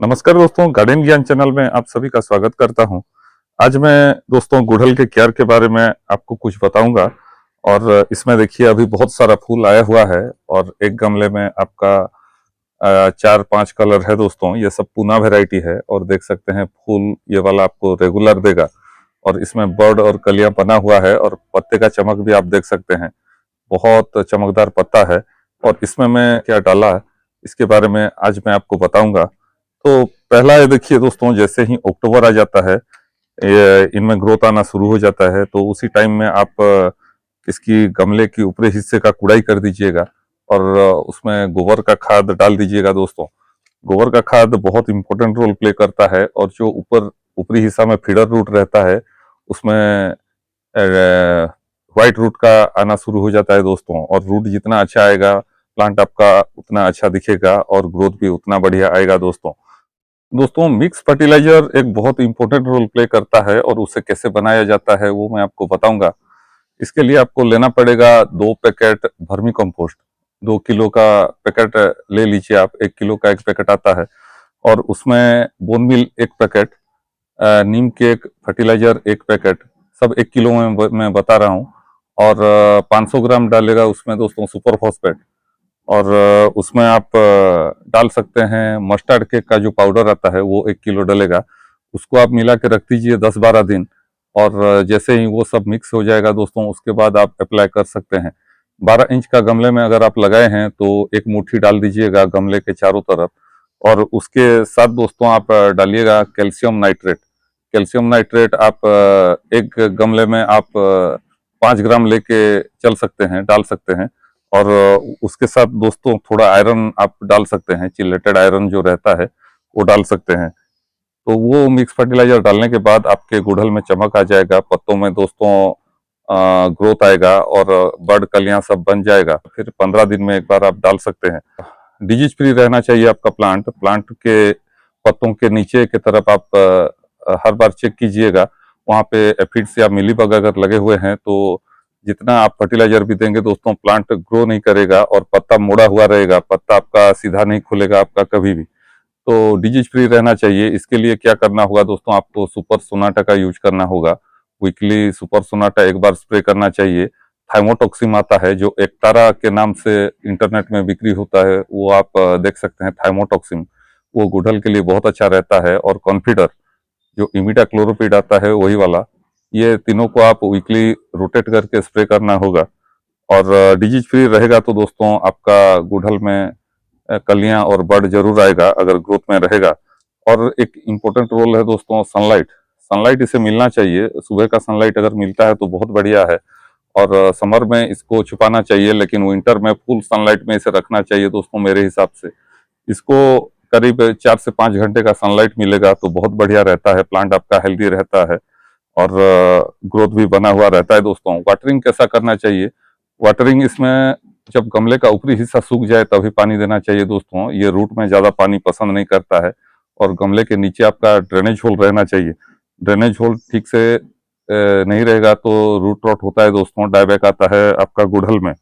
नमस्कार दोस्तों, गार्डन ज्ञान चैनल में आप सभी का स्वागत करता हूं। आज मैं दोस्तों गुड़हल के केयर के बारे में आपको कुछ बताऊंगा। और इसमें देखिए अभी बहुत सारा फूल आया हुआ है और एक गमले में आपका 4-5 कलर है दोस्तों। ये सब पूना वैरायटी है और देख सकते हैं फूल ये वाला आपको रेगुलर देगा। और इसमें बर्ड और कलियां बना हुआ है और पत्ते का चमक भी आप देख सकते हैं, बहुत चमकदार पत्ता है। और इसमें मैं क्या डाला इसके बारे में आज मैं आपको बताऊंगा। तो पहला ये देखिए दोस्तों, जैसे ही अक्टूबर आ जाता है इनमें ग्रोथ आना शुरू हो जाता है, तो उसी टाइम में आप इसकी गमले की ऊपरी हिस्से का कुड़ाई कर दीजिएगा और उसमें गोबर का खाद डाल दीजिएगा दोस्तों। गोबर का खाद बहुत इंपॉर्टेंट रोल प्ले करता है और जो ऊपरी हिस्सा में फीडर रूट रहता है उसमें व्हाइट रूट का आना शुरू हो जाता है दोस्तों। और रूट जितना अच्छा आएगा प्लांट आपका उतना अच्छा दिखेगा और ग्रोथ भी उतना बढ़िया आएगा दोस्तों। दोस्तों मिक्स फर्टिलाइजर एक बहुत इंपॉर्टेंट रोल प्ले करता है और उसे कैसे बनाया जाता है वो मैं आपको बताऊंगा। इसके लिए आपको लेना पड़ेगा 2 पैकेट वर्मी कंपोस्ट। 2 किलो का पैकेट ले लीजिए आप, 1 किलो का एक पैकेट आता है। और उसमें बोन मील 1 पैकेट, नीम केक फर्टिलाइजर 1 पैकेट, सब 1 किलो में मैं बता रहा हूँ। और 500 ग्राम डालेगा उसमें दोस्तों सुपर फॉस्फेट। और उसमें आप डाल सकते हैं मस्टर्ड केक का जो पाउडर आता है वो 1 किलो डलेगा। उसको आप मिला के रख दीजिए 10-12 दिन। और जैसे ही वो सब मिक्स हो जाएगा दोस्तों उसके बाद आप अप्लाई कर सकते हैं। 12 इंच का गमले में अगर आप लगाए हैं तो एक मुट्ठी डाल दीजिएगा गमले के चारों तरफ। और उसके साथ दोस्तों आप डालिएगा कैल्शियम नाइट्रेट। कैल्शियम नाइट्रेट आप एक गमले में आप 5 ग्राम लेके चल सकते हैं, डाल सकते हैं। और उसके साथ दोस्तों थोड़ा आयरन आप डाल सकते हैं, चिलेटेड आयरन जो रहता है वो डाल सकते हैं। तो वो मिक्स फर्टिलाइजर डालने के बाद आपके गुड़हल में चमक आ जाएगा, पत्तों में दोस्तों ग्रोथ आएगा और बर्ड कलियां सब बन जाएगा। फिर 15 दिन में एक बार आप डाल सकते हैं। डिजीज फ्री रहना चाहिए आपका प्लांट। प्लांट के पत्तों के नीचे की तरफ आप हर बार चेक कीजिएगा, वहाँ पे एफिड्स या मिलीबग अगर लगे हुए हैं तो जितना आप फर्टिलाइजर भी देंगे दोस्तों प्लांट ग्रो नहीं करेगा और पत्ता मुड़ा हुआ रहेगा, पत्ता आपका सीधा नहीं खुलेगा आपका कभी भी। तो डिजीज फ्री रहना चाहिए। इसके लिए क्या करना होगा दोस्तों, आपको सुपर सोनाटा का यूज करना होगा। वीकली सुपर सोनाटा एक बार स्प्रे करना चाहिए। थाइमोटॉक्सिम आता है जो एकतारा के नाम से इंटरनेट में बिक्री होता है, वो आप देख सकते हैं थाइमोटॉक्सिम। वो गुड़हल के लिए बहुत अच्छा रहता है। और कॉन्फिडर जो इमिडा क्लोरोपिड आता है वही वाला, ये तीनों को आप वीकली रोटेट करके स्प्रे करना होगा। और डिजीज फ्री रहेगा तो दोस्तों आपका गुड़हल में कलियां और बर्ड जरूर आएगा अगर ग्रोथ में रहेगा। और एक इम्पोर्टेंट रोल है दोस्तों सनलाइट। सनलाइट इसे मिलना चाहिए, सुबह का सनलाइट अगर मिलता है तो बहुत बढ़िया है। और समर में इसको छुपाना चाहिए, लेकिन विंटर में फुल सनलाइट में इसे रखना चाहिए दोस्तों मेरे हिसाब से। इसको करीब 4 से 5 घंटे का सनलाइट मिलेगा तो बहुत बढ़िया रहता है, प्लांट आपका हेल्दी रहता है और ग्रोथ भी बना हुआ रहता है दोस्तों। वाटरिंग कैसा करना चाहिए, वाटरिंग इसमें जब गमले का ऊपरी हिस्सा सूख जाए तभी पानी देना चाहिए दोस्तों। ये रूट में ज़्यादा पानी पसंद नहीं करता है। और गमले के नीचे आपका ड्रेनेज होल रहना चाहिए। ड्रेनेज होल ठीक से नहीं रहेगा तो रूट रॉट होता है दोस्तों, डायबैक आता है आपका गुड़हल में।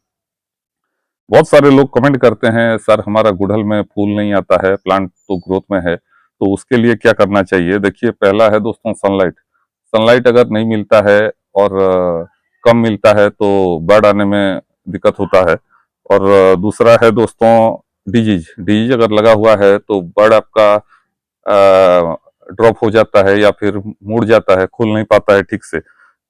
बहुत सारे लोग कमेंट करते हैं सर हमारा गुड़हल में फूल नहीं आता है, प्लांट तो ग्रोथ में है, तो उसके लिए क्या करना चाहिए। देखिए पहला है दोस्तों सनलाइट। सनलाइट अगर नहीं मिलता है और कम मिलता है तो बर्ड आने में दिक्कत होता है। और दूसरा है दोस्तों डिजीज। डिजीज अगर लगा हुआ है तो बर्ड आपका ड्रॉप हो जाता है या फिर मुड़ जाता है, खुल नहीं पाता है ठीक से।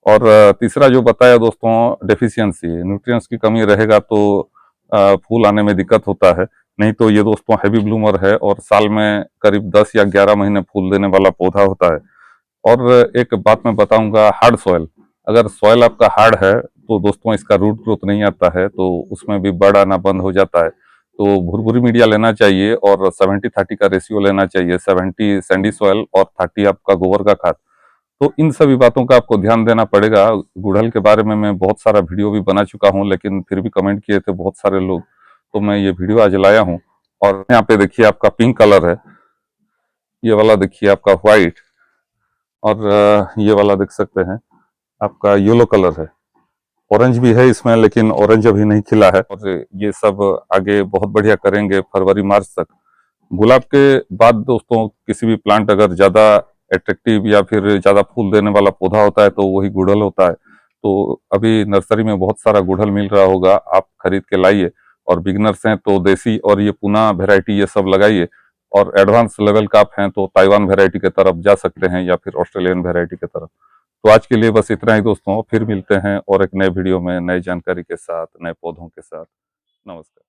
और तीसरा जो बताया दोस्तों डेफिशिएंसी, न्यूट्रिएंट्स की कमी रहेगा तो फूल आने में दिक्कत होता है। नहीं तो ये दोस्तों हैवी ब्लूमर है और साल में करीब 10 या 11 महीने फूल देने वाला पौधा होता है। और एक बात मैं बताऊंगा, हार्ड सॉइल। अगर सॉइल आपका हार्ड है तो दोस्तों इसका रूट ग्रोथ नहीं आता है, तो उसमें भी बर्ड आना बंद हो जाता है। तो भुरभुरी मीडिया लेना चाहिए और 70-30 का रेशियो लेना चाहिए। 70 सैंडी सॉइल और 30 आपका गोबर का खाद। तो इन सभी बातों का आपको ध्यान देना पड़ेगा। गुड़हल के बारे में मैं बहुत सारा वीडियो भी बना चुका हूं, लेकिन फिर भी कमेंट किए थे बहुत सारे लोग, तो मैं ये वीडियो आज लाया हूं। और यहाँ पे देखिए आपका पिंक कलर है, ये वाला देखिए आपका व्हाइट, और ये वाला देख सकते हैं आपका येलो कलर है। ऑरेंज भी है इसमें, लेकिन ऑरेंज अभी नहीं खिला है। और ये सब आगे बहुत बढ़िया करेंगे फरवरी मार्च तक। गुलाब के बाद दोस्तों किसी भी प्लांट अगर ज़्यादा अट्रैक्टिव या फिर ज़्यादा फूल देने वाला पौधा होता है तो वही गुड़हल होता है। तो अभी नर्सरी में बहुत सारा गुड़हल मिल रहा होगा, आप खरीद के लाइए। और बिगनर्स हैं तो देसी और ये पूना वैरायटी ये सब लगाइए। और एडवांस लेवल का आप हैं तो ताइवान वैरायटी की तरफ जा सकते हैं या फिर ऑस्ट्रेलियन वैरायटी की तरफ। तो आज के लिए बस इतना ही दोस्तों, फिर मिलते हैं और एक नए वीडियो में नई जानकारी के साथ, नए पौधों के साथ। नमस्कार।